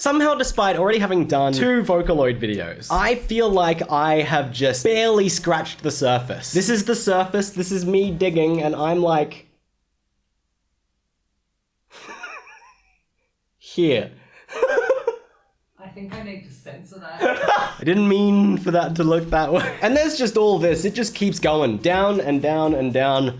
Somehow, despite already having done 2 Vocaloid videos, I feel like I have just barely scratched the surface. This is the surface, this is me digging, and I'm like... here. I think I need to censor that. I didn't mean for that to look that way. And there's just all this, it just keeps going down and down and down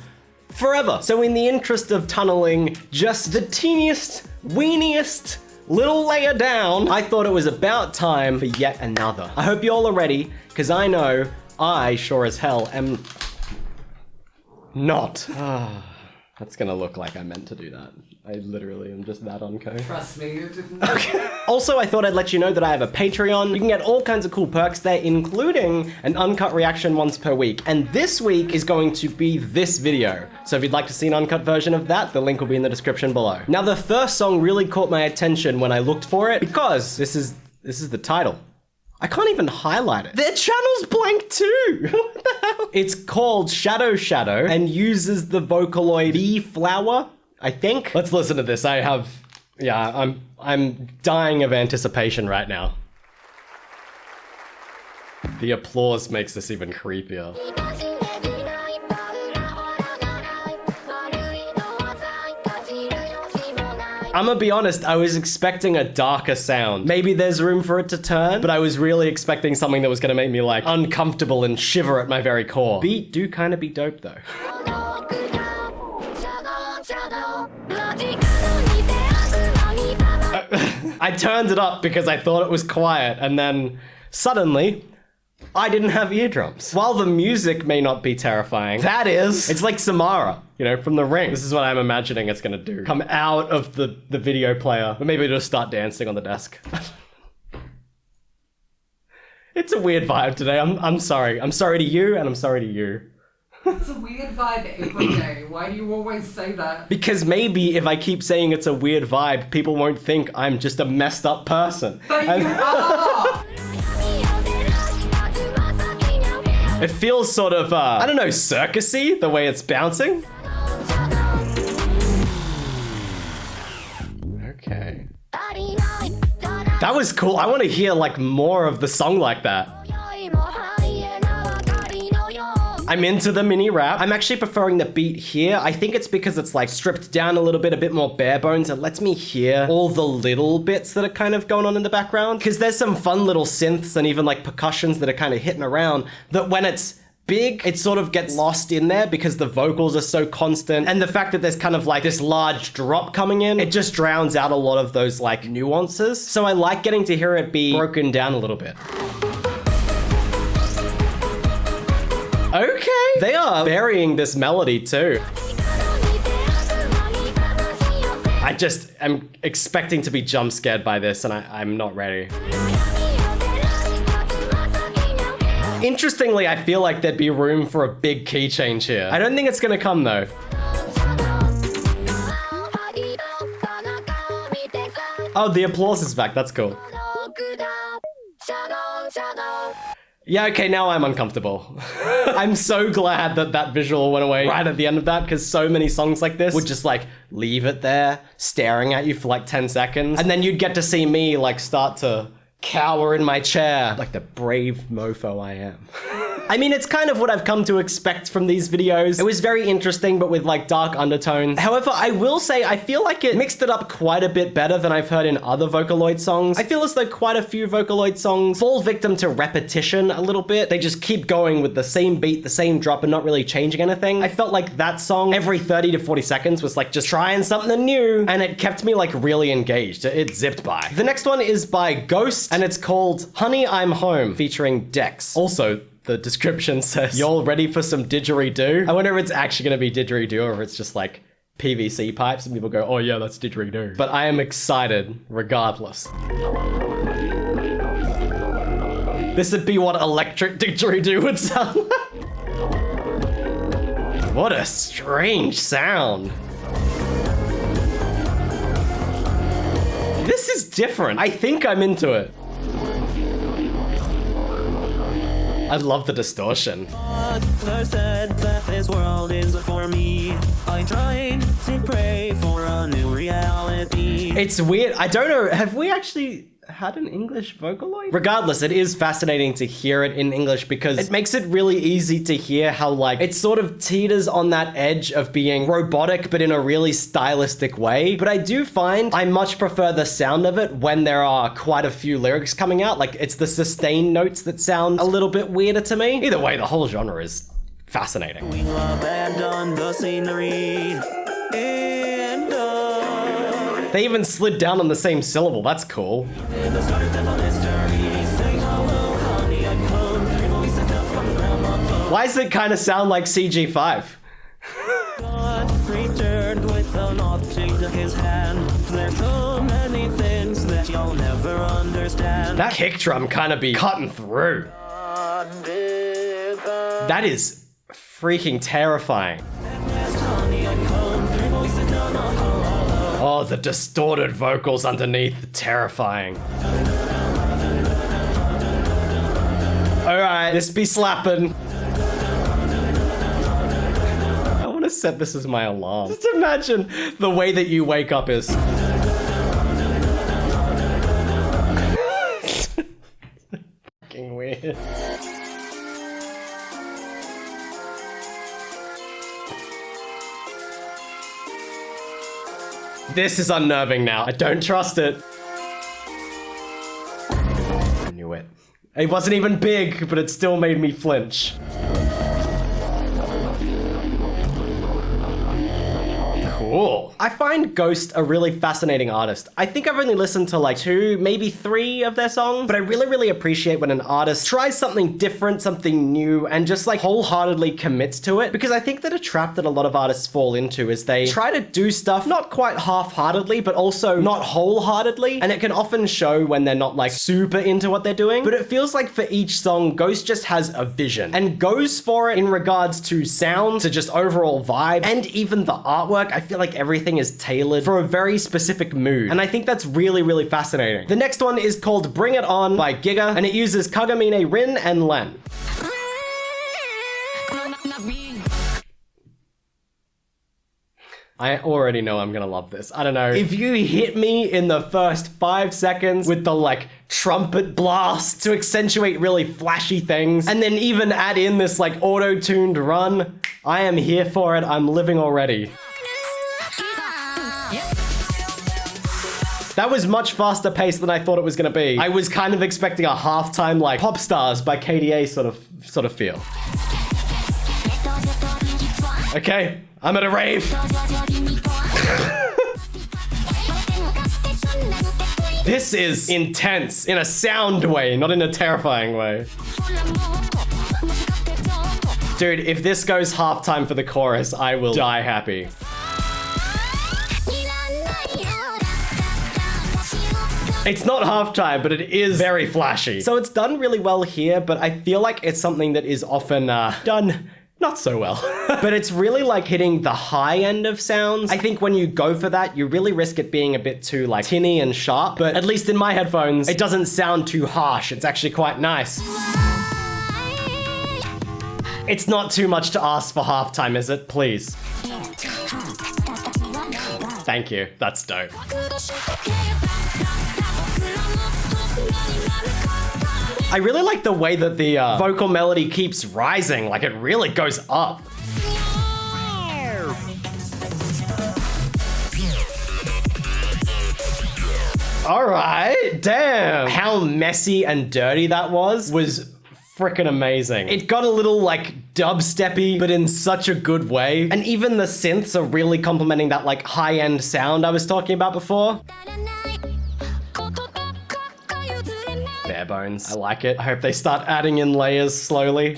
forever. So in the interest of tunneling just the teeniest, weeniest little layer down, I thought it was about time for yet another. I hope you all are ready, because I know I sure as hell am not. That's gonna look like I meant to do that. I literally am just that unco. Trust me, you didn't. Okay. Also, I thought I'd let you know that I have a Patreon. You can get all kinds of cool perks there, including an uncut reaction once per week. And this week is going to be this video. So if you'd like to see an uncut version of that, the link will be in the description below. Now, the first song really caught my attention when I looked for it because this is the title. I can't even highlight it. Their channel's blank too. What the hell? It's called Shadow Shadow and uses the Vocaloid V flower, I think. Let's listen to this. I'm dying of anticipation right now. The applause makes this even creepier. I'm gonna be honest, I was expecting a darker sound. Maybe there's room for it to turn, but I was really expecting something that was gonna make me like uncomfortable and shiver at my very core. Beat do kind of be dope though. I turned it up because I thought it was quiet, and then suddenly I didn't have eardrums. While the music may not be terrifying, that is, it's like Samara, you know, from The Ring. This is what I'm imagining it's gonna do. Come out of the video player, but maybe just start dancing on the desk. It's a weird vibe today. I'm sorry. I'm sorry to you, and I'm sorry to you. It's a weird vibe every day. Why do you always say that? Because maybe if I keep saying it's a weird vibe, people won't think I'm just a messed up person. But you are! It feels sort of, I don't know, circusy, the way it's bouncing. Okay. That was cool. I want to hear like more of the song like that. I'm into the mini rap. I'm actually preferring the beat here. I think it's because it's like stripped down a little bit, a bit more bare bones. It lets me hear all the little bits that are kind of going on in the background. Because there's some fun little synths and even like percussions that are kind of hitting around that when it's big, it sort of gets lost in there because the vocals are so constant. And the fact that there's kind of like this large drop coming in, it just drowns out a lot of those like nuances. So I like getting to hear it be broken down a little bit. Okay, they are varying this melody too. I just am expecting to be jump scared by this and I'm not ready. Interestingly, I feel like there'd be room for a big key change here. I don't think it's gonna come though. Oh, the applause is back, that's cool. Yeah, okay, now I'm uncomfortable. I'm so glad that that visual went away right at the end of that, because so many songs like this would just like leave it there, staring at you for like 10 seconds, and then you'd get to see me like start to cower in my chair like the brave mofo I am. I mean, it's kind of what I've come to expect from these videos. It was very interesting, but with like dark undertones. However, I will say I feel like it mixed it up quite a bit better than I've heard in other Vocaloid songs. I feel as though quite a few Vocaloid songs fall victim to repetition a little bit. They just keep going with the same beat, the same drop, and not really changing anything. I felt like that song every 30 to 40 seconds was like just trying something new, and it kept me like really engaged. It zipped by. The next one is by Ghost, and it's called Honey, I'm Home, featuring Dex. Also, the description says, "Y'all ready for some didgeridoo?" I wonder if it's actually gonna be didgeridoo or if it's just like PVC pipes and people go, "Oh yeah, that's didgeridoo." But I am excited regardless. This would be what electric didgeridoo would sound like. What a strange sound. This is different. I think I'm into it. I love the distortion. Said that this world is for me. I tried to pray for a new reality. It's weird. I don't know. Have we actually had an English Vocaloid? Regardless, it is fascinating to hear it in English because it makes it really easy to hear how like it sort of teeters on that edge of being robotic but in a really stylistic way. But I do find I much prefer the sound of it when there are quite a few lyrics coming out. Like it's the sustained notes that sound a little bit weirder to me. Either way, the whole genre is fascinating. We abandon the scenery. They even slid down on the same syllable. That's cool. Why does it kind of sound like CG5? God returned with an object in his hand. There's so many things that you'll never understand. That kick drum kind of be cutting through. That is freaking terrifying. Oh, the distorted vocals underneath, terrifying. Alright, this be slapping. I want to set this as my alarm. Just imagine the way that you wake up is... fucking weird. This is unnerving now. I don't trust it. I knew it. It wasn't even big, but it still made me flinch. Cool. I find Ghost a really fascinating artist. I think I've only listened to like 2, maybe 3 of their songs, but I really appreciate when an artist tries something different, something new, and just like wholeheartedly commits to it. Because I think that a trap that a lot of artists fall into is they try to do stuff not quite half-heartedly, but also not wholeheartedly. And it can often show when they're not like super into what they're doing. But it feels like for each song, Ghost just has a vision and goes for it in regards to sound, to just overall vibe, and even the artwork. I feel like everything is tailored for a very specific mood. And I think that's really fascinating. The next one is called Bring It On by Giga, and it uses Kagamine Rin and Len. I already know I'm gonna love this. I don't know. If you hit me in the first 5 seconds with the like trumpet blast to accentuate really flashy things, and then even add in this like auto-tuned run, I am here for it. I'm living already. That was much faster paced than I thought it was gonna be. I was kind of expecting a halftime like Pop Stars by KDA sort of feel. Okay, I'm at a rave. This is intense in a sound way, not in a terrifying way. Dude, if this goes halftime for the chorus, I will die happy. It's not halftime, but it is very flashy. So it's done really well here, but I feel like it's something that is often done not so well. But it's really like hitting the high end of sounds. I think when you go for that, you really risk it being a bit too like tinny and sharp, but at least in my headphones, it doesn't sound too harsh. It's actually quite nice. It's not too much to ask for halftime, is it? Please. Thank you, that's dope. I really like the way that the vocal melody keeps rising, like it really goes up. All right, damn. How messy and dirty that was freaking amazing. It got a little like dubsteppy, but in such a good way. And even the synths are really complementing that like high-end sound I was talking about before. Bare bones. I like it. I hope they start adding in layers slowly.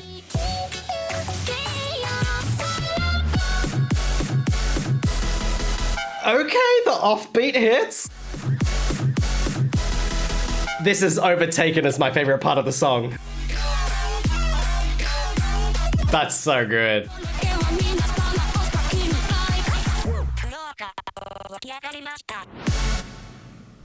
Okay, the offbeat hits. This is overtaken as my favorite part of the song. That's so good.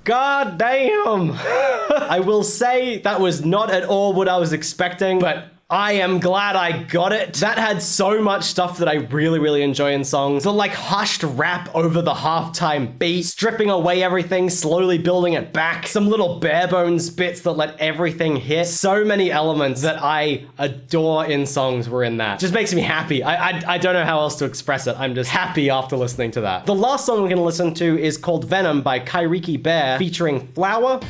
God damn! I will say that was not at all what I was expecting, but I am glad I got it. That had so much stuff that I really, really enjoy in songs. The like hushed rap over the halftime beat, stripping away everything, slowly building it back. Some little bare bones bits that let everything hit. So many elements that I adore in songs were in that. Just makes me happy. I don't know how else to express it. I'm just happy after listening to that. The last song we're gonna listen to is called Venom by Kairiki Bear featuring Flower.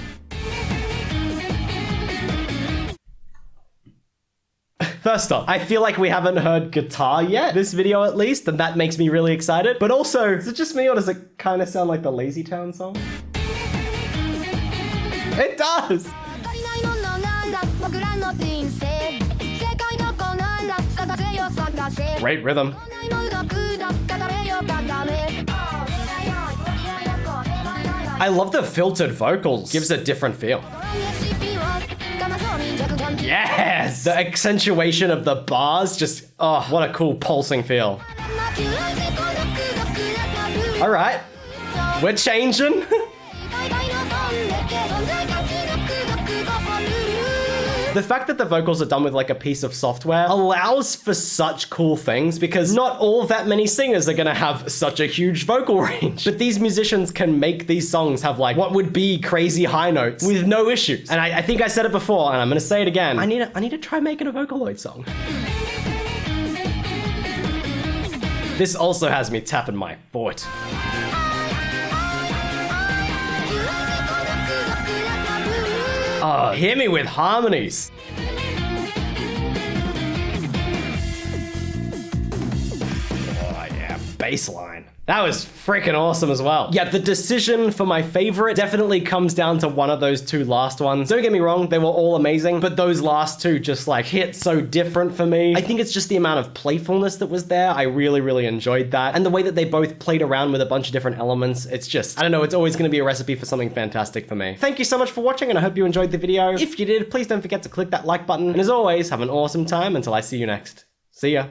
First off, I feel like we haven't heard guitar yet, this video at least, and that makes me really excited. But also, is it just me or does it kind of sound like the Lazy Town song? It does! Great rhythm. I love the filtered vocals. Gives a different feel. Yes! The accentuation of the bars, just, oh, what a cool pulsing feel. All right, we're changing. The fact that the vocals are done with like a piece of software allows for such cool things because not all that many singers are gonna have such a huge vocal range. But these musicians can make these songs have like what would be crazy high notes with no issues. And I think I said it before and I'm gonna say it again. I need to try making a Vocaloid song. This also has me tapping my foot. Oh, hit me with harmonies. Oh yeah, bass line. That was freaking awesome as well. Yeah, the decision for my favorite definitely comes down to one of those two last ones. Don't get me wrong, they were all amazing, but those last two just like hit so different for me. I think it's just the amount of playfulness that was there. I really, really enjoyed that. And the way that they both played around with a bunch of different elements, it's just, I don't know, it's always gonna be a recipe for something fantastic for me. Thank you so much for watching and I hope you enjoyed the video. If you did, please don't forget to click that like button. And as always, have an awesome time until I see you next. See ya.